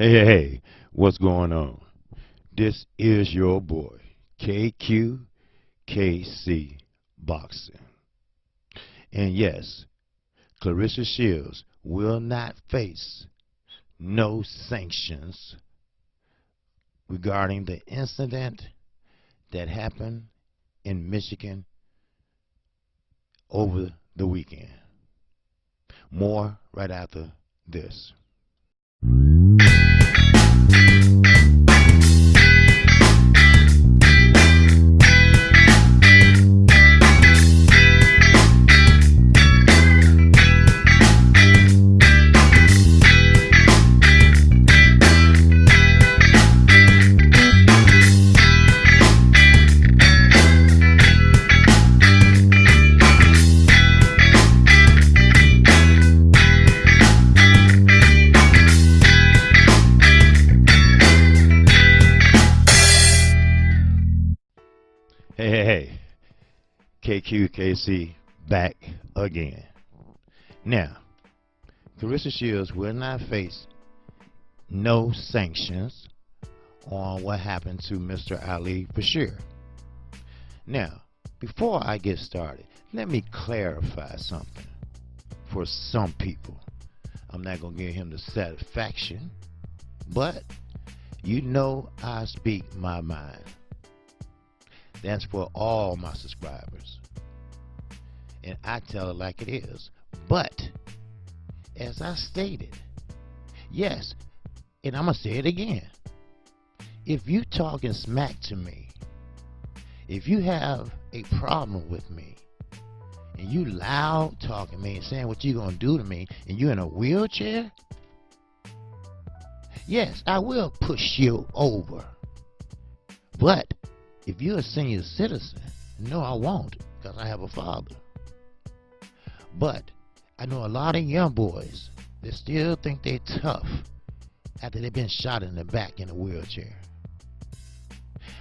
Hey, what's going on? This is your boy, KQKC Boxing. And yes, Clarissa Shields will not face no sanctions regarding the incident that happened in Michigan over the weekend. More right after this. Hey, KQKC back again. Now, Clarissa Shields will not face no sanctions on what happened to Mr. Ali Bashir. Now, before I get started, let me clarify something for some people. I'm not going to give him the satisfaction, but you know I speak my mind. That's for all my subscribers. And I tell it like it is. But, as I stated, yes, and I'm going to say it again. If you talking smack to me, if you have a problem with me, and you loud talking to me and saying what you going to do to me, and you in a wheelchair, yes, I will push you over. But, if you're a senior citizen, no, I won't, because I have a father. But I know a lot of young boys that still think they're tough after they've been shot in the back in a wheelchair.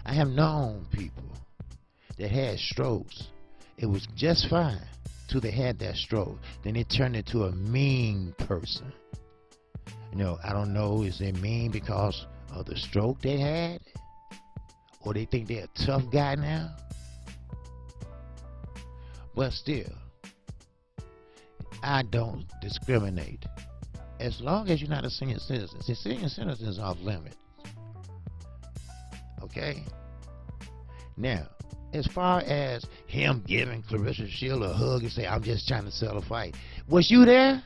I have known people that had strokes. It was just fine till they had that stroke. Then they turned into a mean person. You know, I don't know, is they mean because of the stroke they had? Or they think they're a tough guy now? But still, I don't discriminate. As long as you're not a senior citizen. See, senior citizens are off limits. Okay? Now, as far as him giving Clarissa Shields a hug and say, I'm just trying to settle a fight. Was you there?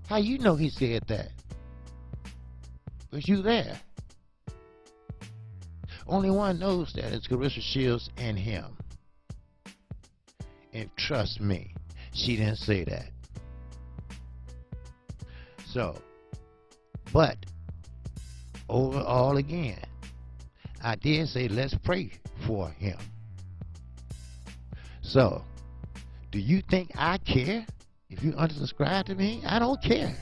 How you know he said that? Was you there? Only one knows that it's Clarissa Shields and him. And trust me, she didn't say that. So, but, overall again, I did say let's pray for him. So, do you think I care if you unsubscribe to me? I don't care.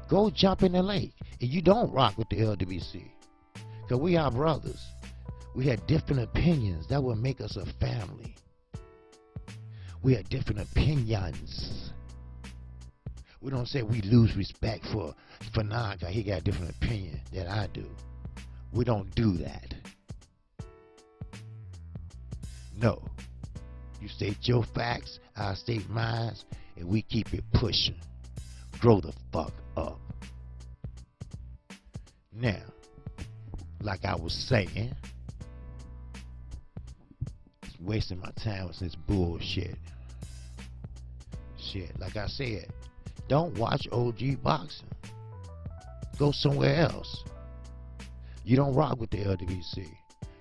Go jump in the lake. And you don't rock with the LWC. Because we are brothers. We have different opinions. That will make us a family. We have different opinions. We don't say we lose respect for Naga. He got a different opinion than I do. We don't do that. No. You state your facts, I state mine, and we keep it pushing. Grow the fuck up. Now, like I was saying, it's wasting my time with this bullshit. Shit, like I said, don't watch OG boxing. Go somewhere else. You don't rock with the LWC.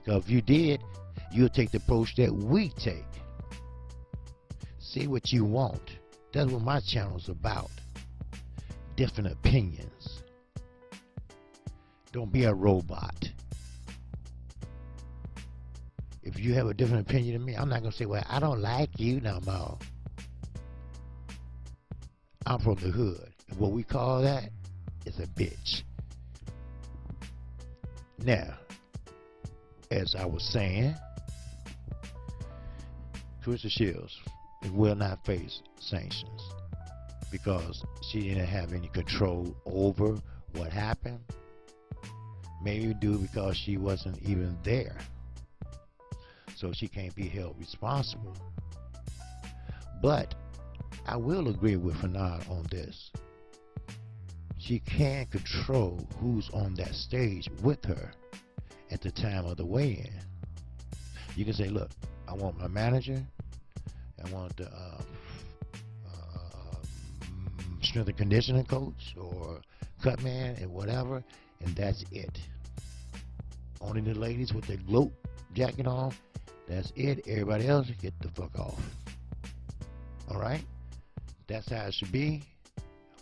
Because if you did, you'll take the approach that we take. Say what you want. That's what my channel's about. Different opinions. Don't be a robot. If you have a different opinion than me, I'm not going to say, well, I don't like you no more. I'm from the hood. And what we call that is a bitch. Now, as I was saying, Clarissa Shields will not face sanctions. because she didn't have any control over what happened. Maybe due because she wasn't even there. So she can't be held responsible. But I will agree with Fanad on this. She can control who's on that stage with her at the time of the weigh-in. You can say, look, I want my manager, I want the strength and conditioning coach or cut man and whatever, and that's it. Only the ladies with their gloat jacket on, that's it. Everybody else, get the fuck off. Alright? That's how it should be.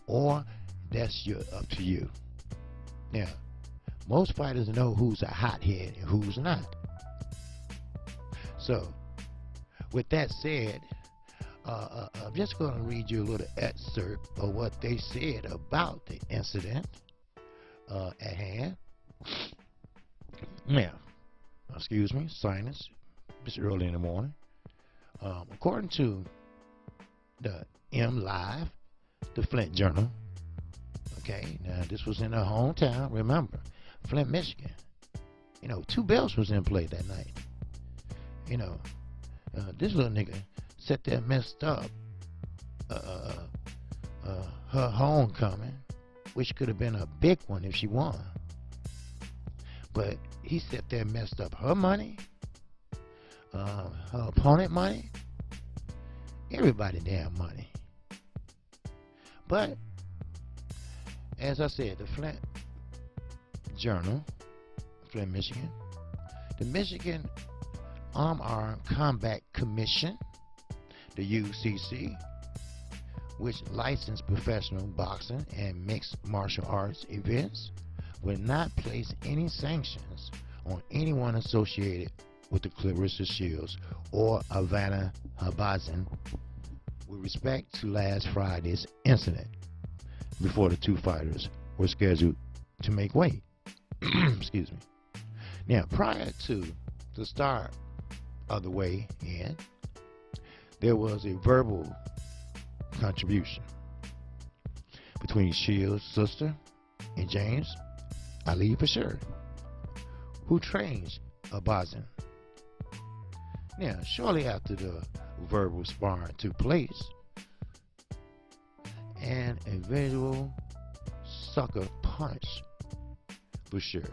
Or that's up to you. Now, most fighters know who's a hothead and who's not. So, with that said, I'm just going to read you a little excerpt of what they said about the incident at hand. Now, excuse me, sinus. It's early in the morning. According to the M Live, the Flint Journal. Okay, now this was in her hometown. Remember, Flint, Michigan. You know, 2 belts was in play that night. You know, this little nigga sat there messed up her homecoming, which could have been a big one if she won. But he sat there and messed up her money, her opponent money, everybody damn money. But as I said, the Flint Journal, Flint, Michigan, the Michigan Armed Combat Commission, the UCC, which licensed professional boxing and mixed martial arts events, will not place any sanctions on anyone associated with the Clarissa Shields or Ivana Habazin with respect to last Friday's incident before the 2 fighters were scheduled to make weight. Excuse me. Now, prior to the start of the weigh-in, there was a verbal contribution between Shields' sister and James Ali Bashir, who trains Abazin. Now, shortly after the verbal sparring took place, an individual sucker punched Bashir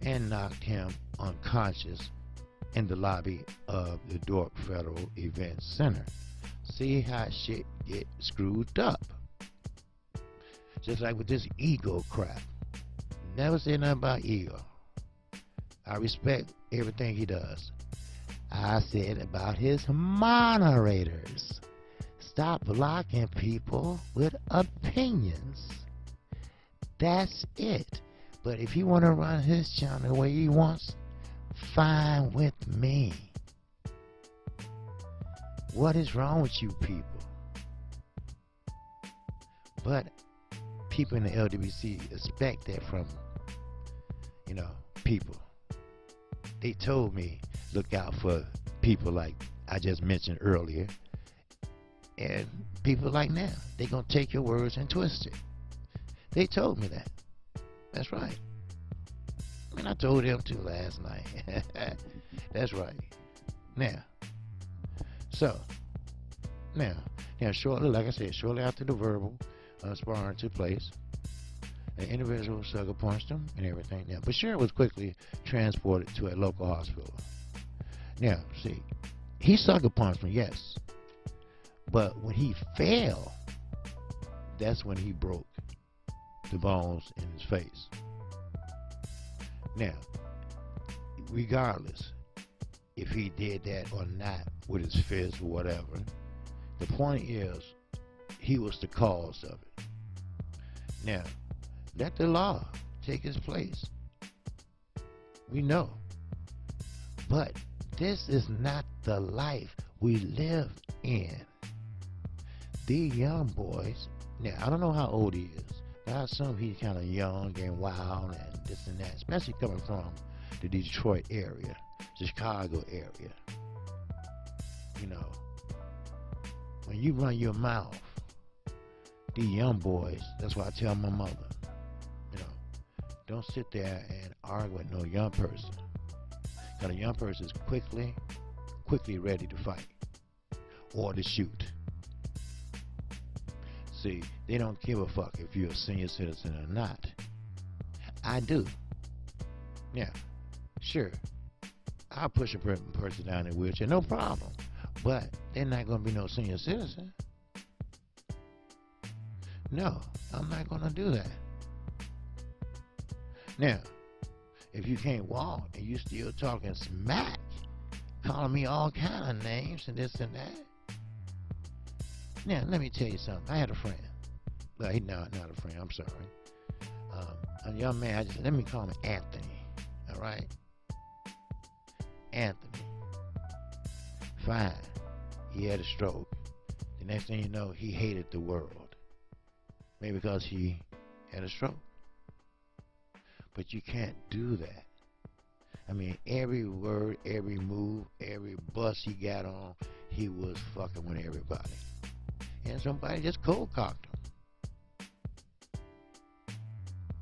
and knocked him unconscious in the lobby of the Dorp Federal Event Center. See how shit get screwed up. Just like with this ego crap. Never say nothing about ego. I respect everything he does. I said about his moderators. Stop blocking people with opinions. That's it. But if you want to run his channel the way he wants, fine with me. What is wrong with you people? But people in the LWC expect that from, you know, people. They told me look out for people like I just mentioned earlier, and people like now. They're going to take your words and twist it. They told me that. That's right. I mean, I told them too last night. That's right. Now, shortly, like I said, shortly after the verbal sparring took place, an individual sucker punched him and everything. Now, Bashir was quickly transported to a local hospital. Now, see, he sucker punched me, yes. But when he fell, that's when he broke the bones in his face. Now, regardless if he did that or not with his fist or whatever, the point is he was the cause of it. Now, let the law take its place. We know. But this is not the life we live in. These young boys, now I don't know how old he is, but I assume he's kind of young and wild and this and that, especially coming from the Detroit area, Chicago area. You know, when you run your mouth these young boys, that's why I tell my mother, you know, don't sit there and argue with no young person. Because a young person is quickly ready to fight or to shoot. See, they don't give a fuck if you're a senior citizen or not. I do. Yeah, sure. I'll push a person down in a wheelchair, no problem. But they're not going to be no senior citizen. No, I'm not going to do that. Now, if you can't walk and you still talking smack, calling me all kind of names and this and that. Now, let me tell you something. I had a friend. Well, he's not a friend. I'm sorry. A young man. Let me call him Anthony. All right, Anthony. Fine. He had a stroke. The next thing you know, he hated the world. Maybe because he had a stroke. But you can't do that. I mean, every word, every move, every bus he got on, he was fucking with everybody. And somebody just cold cocked him.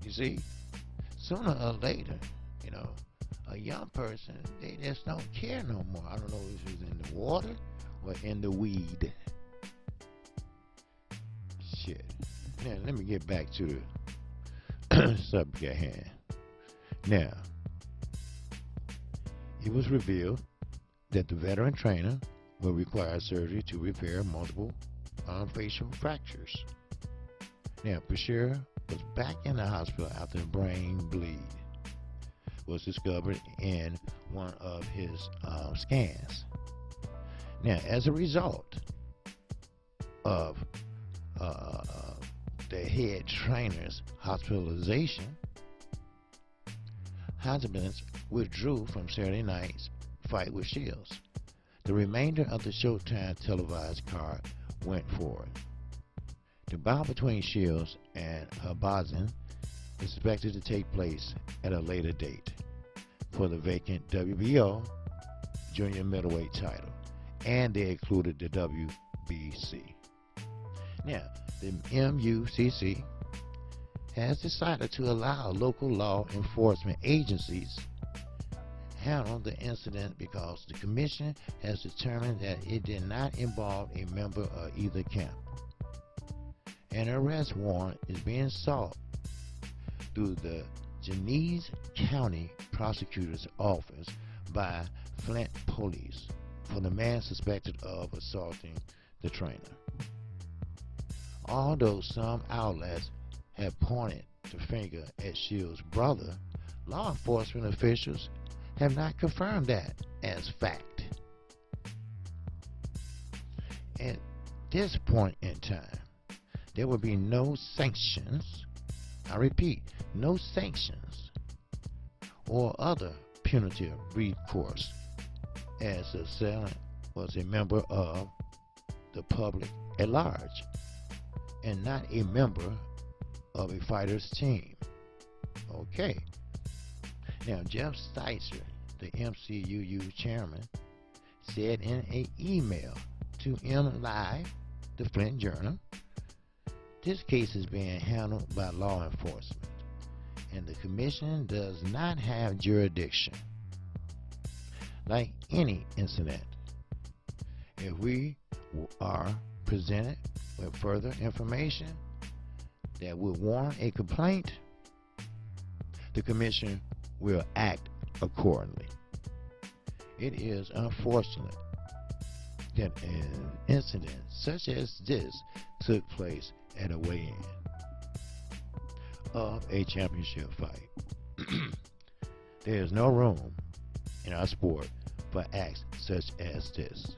You see, sooner or later, you know, a young person, they just don't care no more. I don't know if it's in the water or in the weed. Shit. Now, let me get back to the subject at hand. Now, it was revealed that the veteran trainer will require surgery to repair multiple facial fractures. Now, Bashir was back in the hospital after a brain bleed was discovered in one of his scans. Now, as a result of the head trainer's hospitalization, Husbands withdrew from Saturday night's fight with Shields. The remainder of the Showtime televised card went forward. The bout between Shields and Habazin is expected to take place at a later date for the vacant WBO junior middleweight title, and they included the WBC. Now, the MUCC has decided to allow local law enforcement agencies handle the incident because the commission has determined that it did not involve a member of either camp. An arrest warrant is being sought through the Genesee County Prosecutor's Office by Flint Police for the man suspected of assaulting the trainer. Although some outlets have pointed the finger at Shields' brother, law enforcement officials have not confirmed that as fact. At this point in time, there will be no sanctions, I repeat, no sanctions or other punitive recourse, as the assailant was a member of the public at large and not a member of a fighter's team. Okay. Now, Jeff Sticer, the MCUU chairman, said in an email to M Live, the Flint Journal, this case is being handled by law enforcement, and the commission does not have jurisdiction. Like any incident, if we are presented with further information that would warrant a complaint, the commission will act accordingly. It is unfortunate that an incident such as this took place at a weigh-in of a championship fight. There is no room in our sport for acts such as this.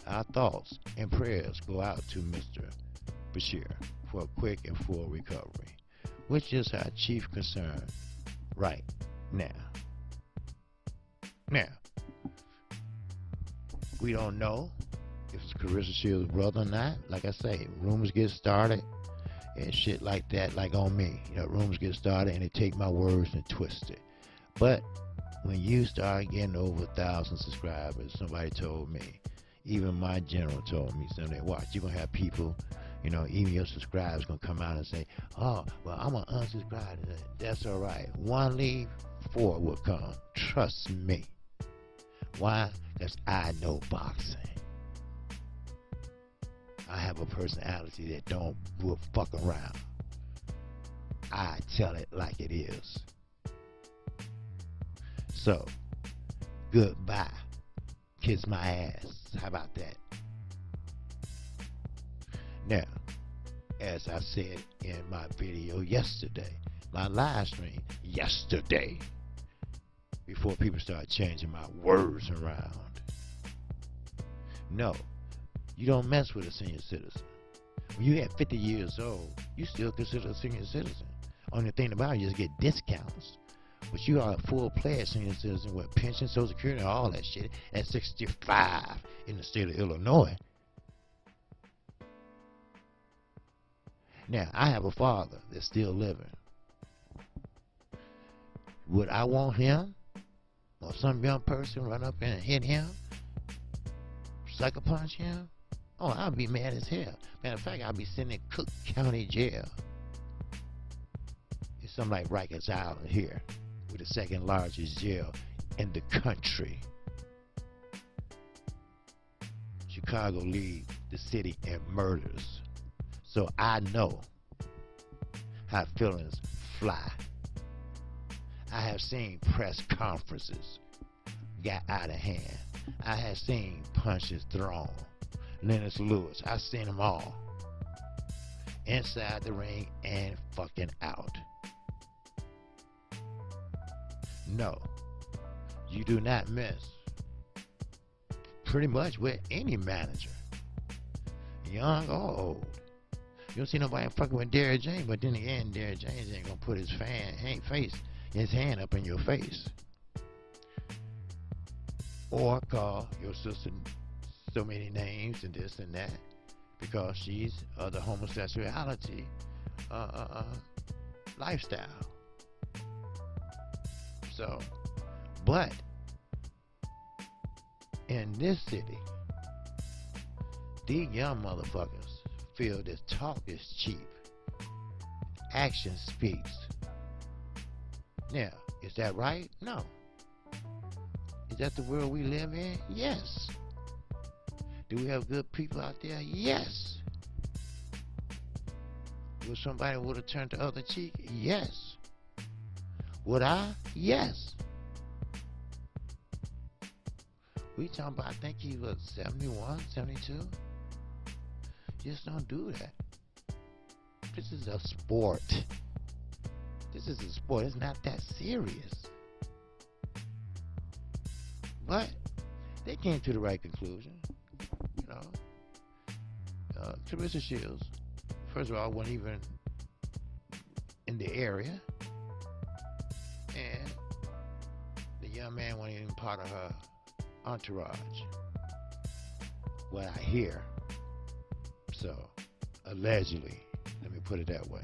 Our thoughts and prayers go out to Mr. Bashir for a quick and full recovery, which is our chief concern right now. Now, we don't know if it's Carissa Shields' brother or not. Like I say, rumors get started and shit like that, like on me. You know, rumors get started and they take my words and twist it. But when you start getting over 1,000 subscribers, somebody told me, even my general told me, something, watch, you're going to have people even your subscribers gonna come out and say, oh, well, I'm gonna unsubscribe to that. That's all right. One leave, four will come. Trust me. Why? Because I know boxing. I have a personality that will fuck around. I tell it like it is. So, goodbye. Kiss my ass. How about that? Now, as I said in my video yesterday, my live stream yesterday, before people start changing my words around, no, you don't mess with a senior citizen. When you at 50 years old, you still consider a senior citizen. Only thing about it, you just get discounts. But you are a full-fledged senior citizen with pension, Social Security, and all that shit at 65 in the state of Illinois. Now, I have a father that's still living. Would I want him or some young person run up and hit him, sucker punch him? Oh, I'd be mad as hell. Matter of fact, I'd be sitting in Cook County Jail. It's something like Rikers Island here. We're the second largest jail in the country. Chicago lead the city in murders. So I know how feelings fly. I have seen press conferences got out of hand. I have seen punches thrown. Lennox Lewis, I've seen them all. Inside the ring and fucking out. No, you do not mess pretty much with any manager, young or old. You don't see nobody fucking with Derrick James, but then again, Derrick James ain't gonna put his hand up in your face, or call your sister so many names and this and that because she's of the homosexuality lifestyle. So, but in this city, these young motherfuckers feel that talk is cheap. Action speaks. Now, is that right? No. Is that the world we live in? Yes. Do we have good people out there? Yes. Would somebody would have turned the other cheek? Yes. Would I? Yes. We talking about, I think he was 71, 72. Just don't do that. This is a sport. This is a sport. It's not that serious. But they came to the right conclusion. Clarissa Shields, first of all, wasn't even in the area. And the young man wasn't even part of her entourage. What I hear. So, allegedly, let me put it that way.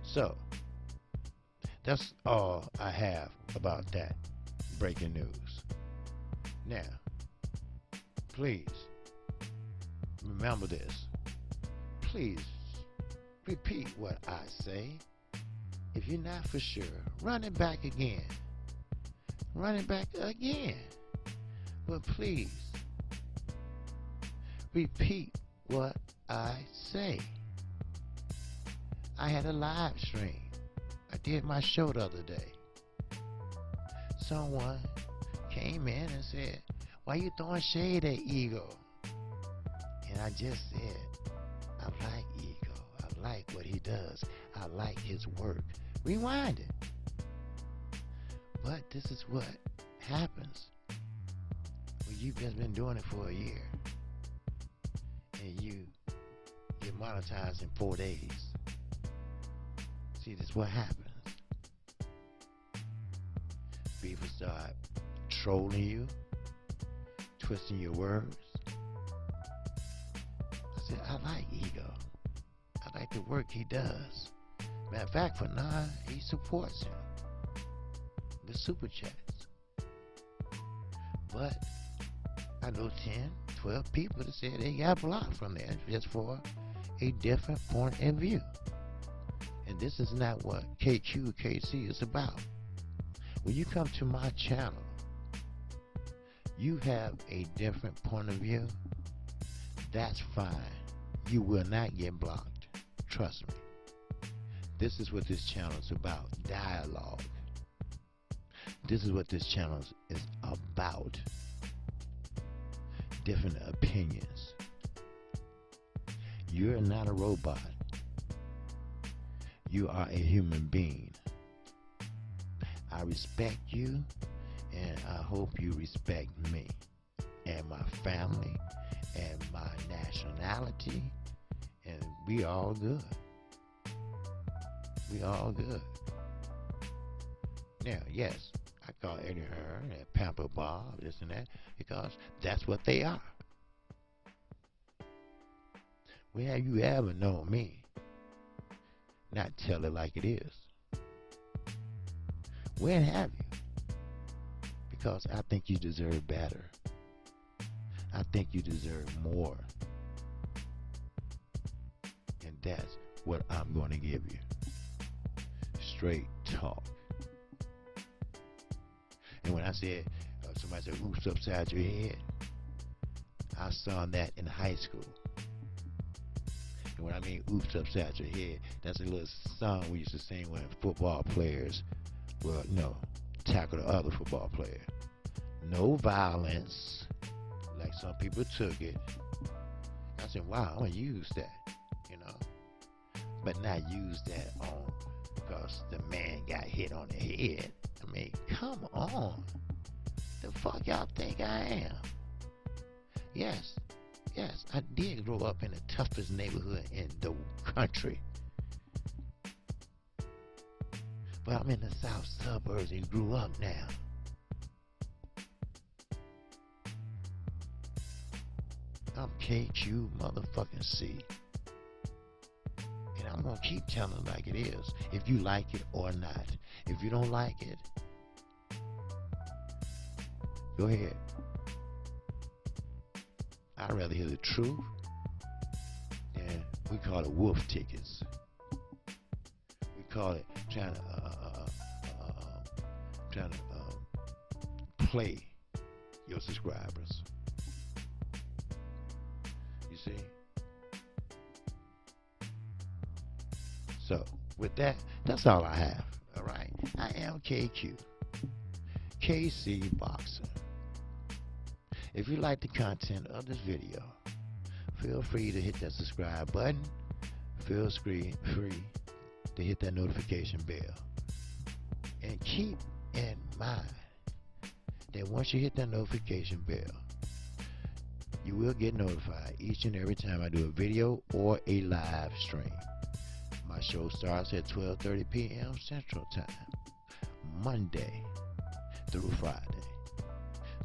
So, that's all I have about that breaking news. Now, please, remember this. Please, repeat what I say. If you're not for sure, run it back again. Run it back again. But please, repeat what I say. I had a live stream. I did my show the other day. Someone came in and said, why you throwing shade at Ego? And I just said, I like Ego. I like what he does. I like his work. Rewind it. But this is what happens when you've just been doing it for a year and you get monetized in 4 days. See, this is what happens. People start trolling you, twisting your words. I said, I like Ego. I like the work he does. Matter of fact, for now, he supports him with super chats. But I know 10, 12 people that said they got blocked from there just for a different point of view. And this is not what KQKC is about. When you come to my channel, you have a different point of view, that's fine. You will not get blocked. Trust me. This is what this channel is about. Dialogue. This is what this channel is about. Different opinions. You're not a robot. You are a human being. I respect you, and I hope you respect me and my family and my nationality, and we all good. We all good. Now, yes, I call Eddie Hearn and Pamper Bob, this and that, because that's what they are. When have you ever known me not tell it like it is? When have you? Because I think you deserve better. I think you deserve more. And that's what I'm going to give you. Straight talk. And when I said, somebody said, oops, upside your head, I saw that in high school. And when I mean oops upside your head, that's a little song we used to sing when football players will, tackle the other football player. No violence, like some people took it. I said, wow, I'm going to use that, but not use that on because the man got hit on the head. I mean, come on. The fuck y'all think I am? Yes, I did grow up in the toughest neighborhood in the country. But I'm in the south suburbs and grew up now. I'm KQ motherfucking C. And I'm going to keep telling it like it is, if you like it or not. If you don't like it, go ahead. I'd rather hear the truth, and we call it wolf tickets. We call it trying to play your subscribers. You see? So with that, that's all I have. All right, I am KQ, KC Boxer. If you like the content of this video, feel free to hit that subscribe button. Feel free to hit that notification bell. And keep in mind that once you hit that notification bell, you will get notified each and every time I do a video or a live stream. My show starts at 12:30 p.m. Central Time, Monday through Friday.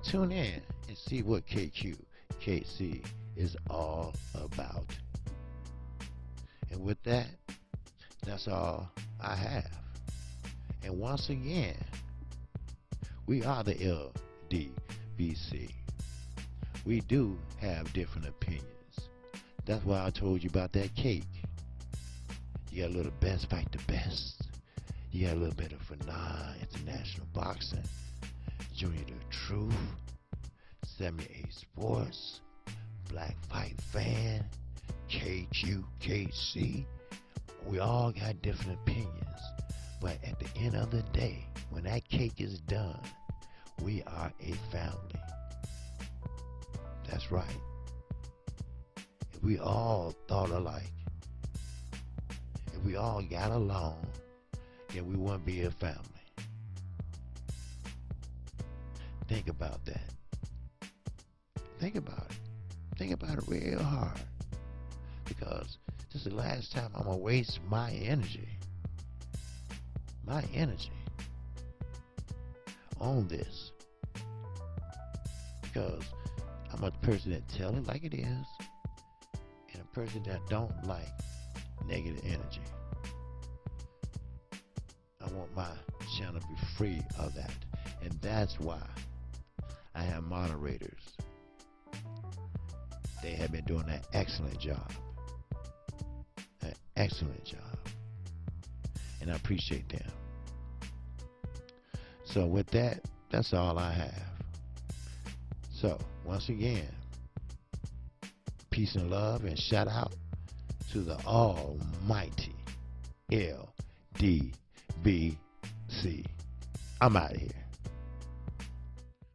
Tune in and see what KQKC is all about. And with that, that's all I have. And once again, we are the LDBC. We do have different opinions. That's why I told you about that cake. You got a little best fight the best. You got a little bit of Phenom International Boxing, Junior the Truth, 78 Sports, Black Fight Fan, KQKC. We all got different opinions. But at the end of the day, when that cake is done, we are a family. That's right. If we all thought alike, if we all got along, then we wouldn't be a family. Think about that. Think about it. Think about it real hard. Because this is the last time I'm going to waste my energy on this. Because I'm a person that tell it like it is, and a person that don't like negative energy. I want my channel to be free of that. And that's why I have moderators They have been doing an excellent job. An excellent job. And I appreciate them. So with that, that's all I have. So, once again, peace and love, and shout out to the almighty LDBC. I'm out of here.